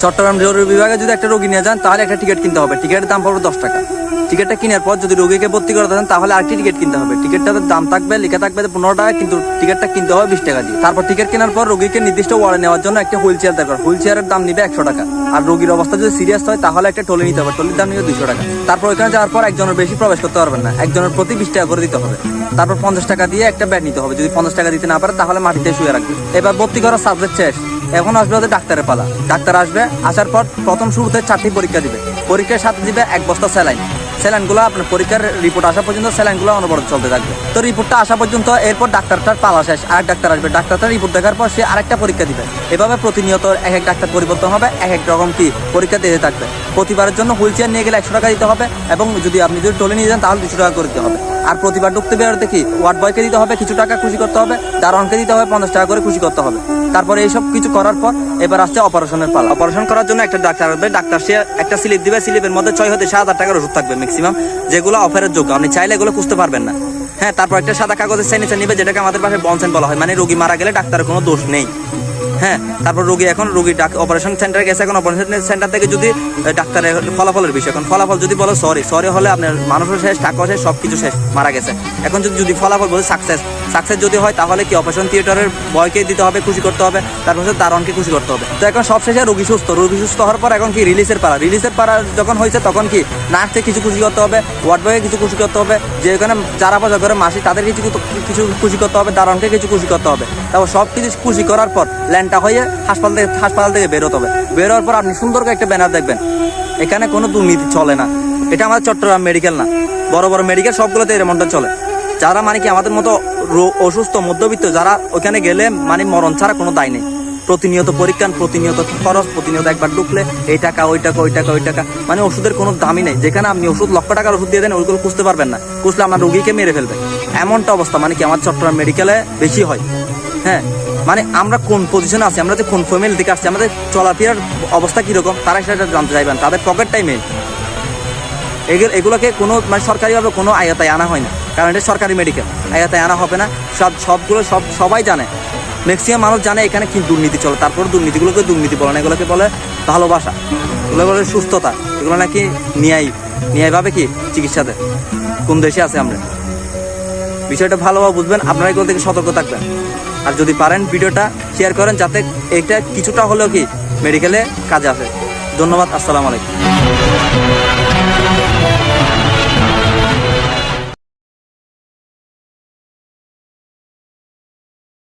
চট্টগ্রাম জরুরি বিভাগে যদি একটা রোগী নিয়ে যান তাহলে একটা টিকিট কিনতে হবে। টিকিটের দাম পড়বে 10 টাকা। টিকিটটা কেনার পর যদি রোগীকে ভর্তি করতে দেন তাহলে আরেকটি টিকিট কিনতে হবে। টিকিটটার দাম থাকবে, লেখা থাকবে 15 টাকা, কিন্তু টিকিটটা কিনতে হবে 20 টাকা দিয়ে। তারপর টিকিট কেনার পর রোগীকে নির্দিষ্ট ওয়ার্ডে নেওয়ার জন্য একটা হুইল চেয়ার দরকার। হুইল চেয়ারের দাম নিবে 100 টাকা। আর রোগীর অবস্থা যদি সিরিয়াস হয় তাহলে একটা টলি নিতে হবে। টলির দাম নিবে 200 টাকা। তারপর ওইখানে যাওয়ার পর একজনের বেশি প্রবেশ করতে পারবেন না, একজনের প্রতি 20 টাকা করে দিতে হবে। তারপর 50 টাকা দিয়ে একটা বেড নিতে হবে। যদি 50 টাকা দিতে না পারে তাহলে মাটিতে শুয়ে রাখবে। এবার ভর্তি করার সাবজেক্ট শেষ। এখন আসবে ওদের ডাক্তারের পালা। ডাক্তার আসবে, আসার পর প্রথম শুরুতে 4টি পরীক্ষা দিবে। পরীক্ষার সাথে দিবে 1 বস্তা স্যালাইন। স্যালাইনগুলো আপনার পরীক্ষার রিপোর্ট আসা পর্যন্ত স্যালাইনগুলো অনবরত চলতে থাকবে। তো রিপোর্টটা আসা পর্যন্ত এরপর ডাক্তারটার পালা শেষ, আরেক ডাক্তার আসবে। ডাক্তারটার রিপোর্ট দেখার পর সে আরেকটা পরীক্ষা দিবে। এভাবে প্রতিনিয়ত এক ডাক্তার পরিবর্তন হবে, এক রকম কি পরীক্ষা দিতে থাকবে। প্রতিবারের জন্য হুইল চেয়ার নিয়ে গেলে 100 টাকা দিতে হবে, এবং যদি আপনি টলে নিয়ে যান তাহলে 200 টাকা করে দিতে হবে। আর প্রতিবার ঢুকতে বেরোতে কি ওয়ার্ড বয়কে দিতে হবে কিছু টাকা, খুশি করতে হবে। দারোয়ানকে দিতে হবে 50 টাকা করে, খুশি করতে হবে। তারপরে এইসব কিছু করার পর এবার আসছে অপারেশনের পালা। অপারেশন করার জন্য একটা ডাক্তার আসবে। ডাক্তার সে একটা স্লিপ দিবে। স্লিপের মধ্যে 6 হতে 7,000 টাকার ওষুধ থাকবে ম্যাক্সিমাম, যেগুলো অফারের যোগ্য। আপনি চাইলে এগুলো খুঁজতে পারবেন না। হ্যাঁ, তারপর একটা সাদা কাগজের সাইনেচার নিবে, যেটাকে আমাদের ভাষায় বনসেন বলা হয়। মানে রোগী মারা গেলে ডাক্তারের কোনো দোষ নেই। হ্যাঁ, তারপর রোগী অপারেশন সেন্টারে গেছে। এখন অপারেশন সেন্টার থেকে যদি ডাক্তারের ফলাফলের বিষয়, এখন ফলাফল যদি বলো সরি হলে আপনার মানুষও শেষ, টাকাও শেষ, সবকিছু শেষ, মারা গেছে। এখন যদি ফলাফল বলে সাকসেস যদি হয় তাহলে কি অপারেশন থিয়েটারের বয়কে দিতে হবে, খুশি করতে হবে। তারপর দারোয়ানকে খুশি করতে হবে। তো এখন সব শেষে রোগী সুস্থ হওয়ার পর এখন কি রিলিজের পালা যখন হয়েছে তখন কি নার্সকে কিছু খুশি করতে হবে, ওয়ার্ড বয়কে কিছু খুশি করতে হবে, যে এখানে যারা বাজার করে মাসি তাদের কিছু খুশি করতে হবে, দারোয়ানকে কিছু খুশি করতে হবে। তারপর সব কিছু খুশি করার পর ল্যান্ডটা হয়ে হাসপাতাল থেকে বেরোতে হবে। বেরোর পর আপনি সুন্দর করে একটা ব্যানার দেখবেন, এখানে কোনো দুর্নীতি চলে না। এটা আমাদের চট্টগ্রাম মেডিকেল না, বড় বড় মেডিকেল সবগুলোতে এরকমটা চলে। যারা মানে কি আমাদের মতো অসুস্থ মধ্যবিত্ত, যারা ওখানে গেলে মানে মরণ ছাড়া কোনো দায় নেই। প্রতিনিয়ত পরীক্ষা, প্রতিনিয়ত খরচ, প্রতিনিয়ত একবার ঢুকলে এই টাকা ওই টাকা, মানে ওষুধের কোনো দামই নেই। যেখানে আপনি ওষুধ লক্ষ টাকার ওষুধ দিয়ে দেন, ওইগুলো খুঁজতে পারবেন না। খুঁজলে আপনার রোগীকে মেরে ফেলবে, এমনটা অবস্থা মানে কি আমার চট্টগ্রাম মেডিকেলে বেশি হয়। হ্যাঁ, মানে আমরা কোন পজিশনে আছি, আমরা যে কোন ফ্যামিলি থেকে আসছি, আমাদের চলাফেরার অবস্থা কীরকম তারা সেটা জানতে চাইবেন। তাদের পকেটটাই মেন। এগুলোকে কোনো মানে সরকারিভাবে কোনো আয়তায় আনা হয় না, কারণ এটা সরকারি মেডিকেল, আয়তায় আনা হবে না। সবাই জানে, ম্যাক্সিমাম মানুষ জানে এখানে কি দুর্নীতি চলে। তারপর দুর্নীতিগুলোকে দুর্নীতি বলে না, এগুলোকে বলে ভালোবাসা, এগুলো বলে সুস্থতা, এগুলো নাকি ন্যায়ভাবে কি চিকিৎসাতে কোন দেশে আছে আমরা। বিষয়টা ভালোভাবে বুঝবেন, আপনারা এগুলো থেকে সতর্ক থাকবেন। আর যদি পারেন ভিডিওটা শেয়ার করেন, যাতে এটা কিছুটা হলেও কি মেডিকেলে কাজে আসে। ধন্যবাদ। আসসালামু আলাইকুম।